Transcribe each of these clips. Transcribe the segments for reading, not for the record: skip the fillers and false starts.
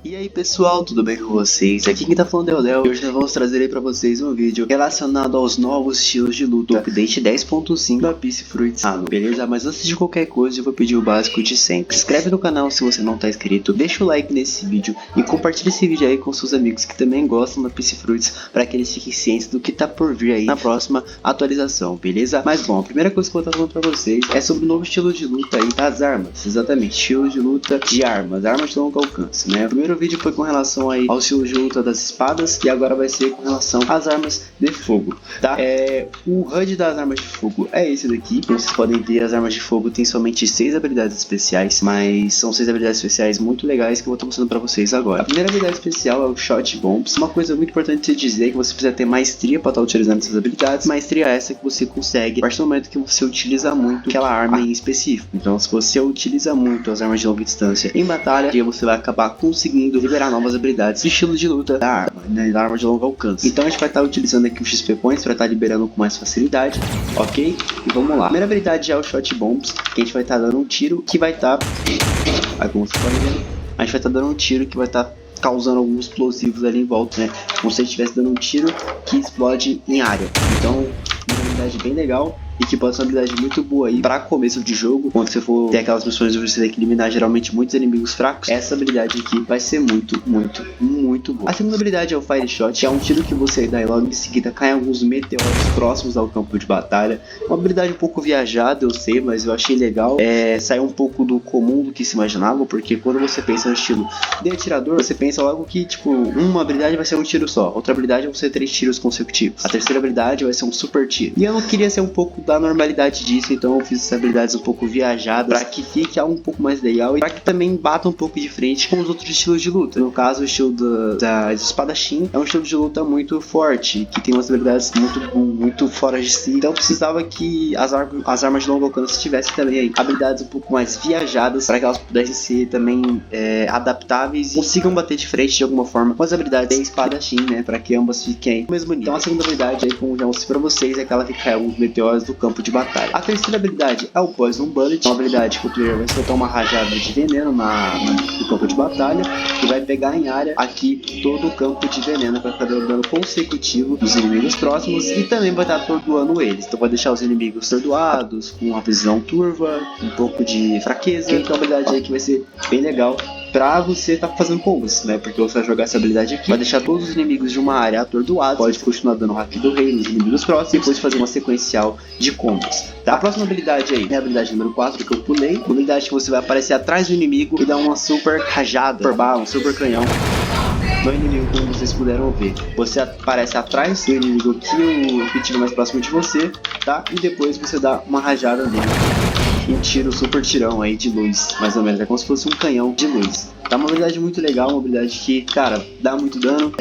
E aí pessoal, tudo bem com vocês? Aqui quem tá falando é o Léo e hoje nós vamos trazer aí pra vocês um vídeo relacionado aos novos estilos de luta do update 10.5 da Piscifruits. Beleza? Mas antes de qualquer coisa eu vou pedir o básico de sempre. Se inscreve no canal se você não tá inscrito, deixa o like nesse vídeo e compartilha esse vídeo aí com seus amigos que também gostam da Piscifruits para que eles fiquem cientes do que tá por vir aí na próxima atualização, beleza? Mas bom, a primeira coisa que eu vou estar falando pra vocês é sobre o novo estilo de luta aí das armas. Exatamente, estilo de luta de armas de longo alcance, né? O primeiro vídeo foi com relação aí ao estilo de luta das espadas e agora vai ser com relação às armas de fogo, tá? O HUD das armas de fogo é esse daqui. Como vocês podem ver, as armas de fogo tem somente 6 habilidades especiais, mas são 6 habilidades especiais muito legais que eu vou estar mostrando pra vocês agora. A primeira habilidade especial é o Shot Bombs. Uma coisa muito importante de dizer é que você precisa ter maestria para estar utilizando essas habilidades. Maestria essa que você consegue a partir do momento que você utiliza muito aquela arma em específico. Então, se você utiliza muito as armas de longa distância em batalha, você vai acabar conseguindo liberar novas habilidades de estilo de luta da arma, né, da arma de longo alcance. Então a gente vai estar utilizando aqui o XP Points para estar liberando com mais facilidade, ok? E vamos lá. A primeira habilidade é o Shot Bombs, que a gente vai estar dando um tiro que vai estar... Aí, como vocês podem ver, a gente vai estar dando um tiro que vai estar causando alguns explosivos ali em volta, né? Como se a gente estivesse dando um tiro que explode em área. Então, uma habilidade bem legal e que pode ser uma habilidade muito boa aí para começo de jogo, quando você for ter aquelas missões onde você tem que eliminar geralmente muitos inimigos fracos. Essa habilidade aqui vai ser muito boa. A segunda habilidade é o Fire Shot, que é um tiro que você dá e logo em seguida cai alguns meteoros próximos ao campo de batalha. Uma habilidade um pouco viajada, eu sei, mas eu achei legal. Saiu um pouco do comum do que se imaginava, porque quando você pensa no estilo de atirador, você pensa logo que, tipo, uma habilidade vai ser um tiro só, outra habilidade vai ser 3 tiros consecutivos, a terceira habilidade vai ser um super tiro. E eu não queria ser um pouco da normalidade disso, então eu fiz essas habilidades um pouco viajadas para que fique algo um pouco mais legal e para que também bata um pouco de frente com os outros estilos de luta. No caso, o estilo da espadachim é um estilo de luta muito forte, que tem umas habilidades muito fora de si, então eu precisava que as armas de longo alcance tivessem também aí habilidades um pouco mais viajadas para que elas pudessem ser também adaptáveis e consigam bater de frente de alguma forma com as habilidades da espadachim, né, para que ambas fiquem no mesmo nível. Então a segunda habilidade aí, como já mostrei para vocês, é aquela que cai alguns meteoros do campo de batalha. A terceira habilidade é o Poison Bullet, uma habilidade que o player vai soltar uma rajada de veneno no campo de batalha e vai pegar em área aqui todo o campo de veneno para ficar dando dano consecutivo dos inimigos próximos e também vai estar atordoando eles. Então vai deixar os inimigos atordoados, com uma visão turva, um pouco de fraqueza. Então a habilidade aí que vai ser bem legal pra você tá fazendo combos, né? Porque você vai jogar essa habilidade aqui, vai deixar todos os inimigos de uma área atordoados, pode continuar dando hack do rei nos inimigos próximos e depois fazer uma sequencial de combos, tá? A próxima habilidade aí é a habilidade número 4 que eu pulei, uma habilidade que você vai aparecer atrás do inimigo e dar uma super rajada, super bala, um super canhão no inimigo, como vocês puderam ver. Você aparece atrás do inimigo que o objetivo mais próximo de você, tá? E depois você dá uma rajada nele. Um tiro, super tirão aí de luz, mais ou menos, é como se fosse um canhão de luz. Tá uma habilidade muito legal, uma habilidade que, cara, dá muito dano,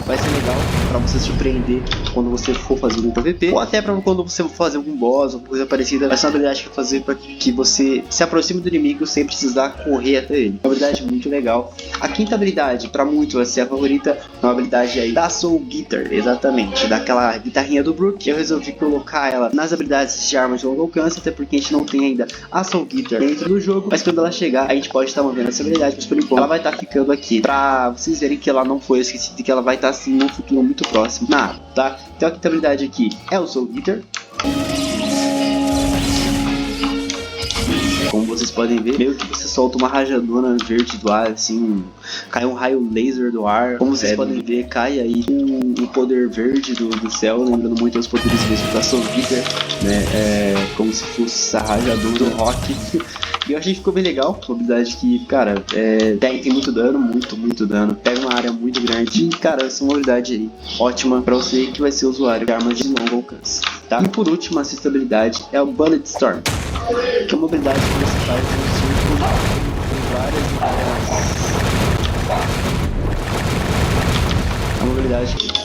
vai ser legal pra você surpreender quando você for fazer um PVP, ou até pra quando você for fazer algum boss ou coisa parecida. Vai ser uma habilidade que vai fazer pra que você se aproxime do inimigo sem precisar correr até ele. Uma habilidade muito legal. A quinta habilidade, pra muitos vai ser a favorita, é uma habilidade aí da Soul Guitar, exatamente, daquela guitarrinha do Brook. Eu resolvi colocar ela nas habilidades de armas de longo alcance, até porque a gente não tem ainda a Soul Guitar dentro do jogo, mas quando ela chegar a gente pode estar movendo essa habilidade, mas por enquanto ela vai estar ficando aqui pra vocês verem que ela não foi esquecida e que ela vai estar assim no futuro muito próximo, tá? Então a quinta habilidade aqui é o Soul Guitar. Como vocês podem ver, meio que você solta uma rajadona verde do ar, assim, cai um raio laser do ar. Como vocês podem ver, cai aí um poder verde do céu, lembrando muito os poderes mesmo da Soul Guitar, né? Como se fosse a rajadona do rock. E eu achei que ficou bem legal, uma habilidade que, cara, tem muito dano, muito dano, pega uma área muito grande e, cara, essa é uma habilidade aí ótima pra você que vai ser usuário de armas de longo alcance, tá? E por último, a sexta habilidade é o Bullet Storm, que é uma habilidade que você faz um círculo com várias. É uma habilidade que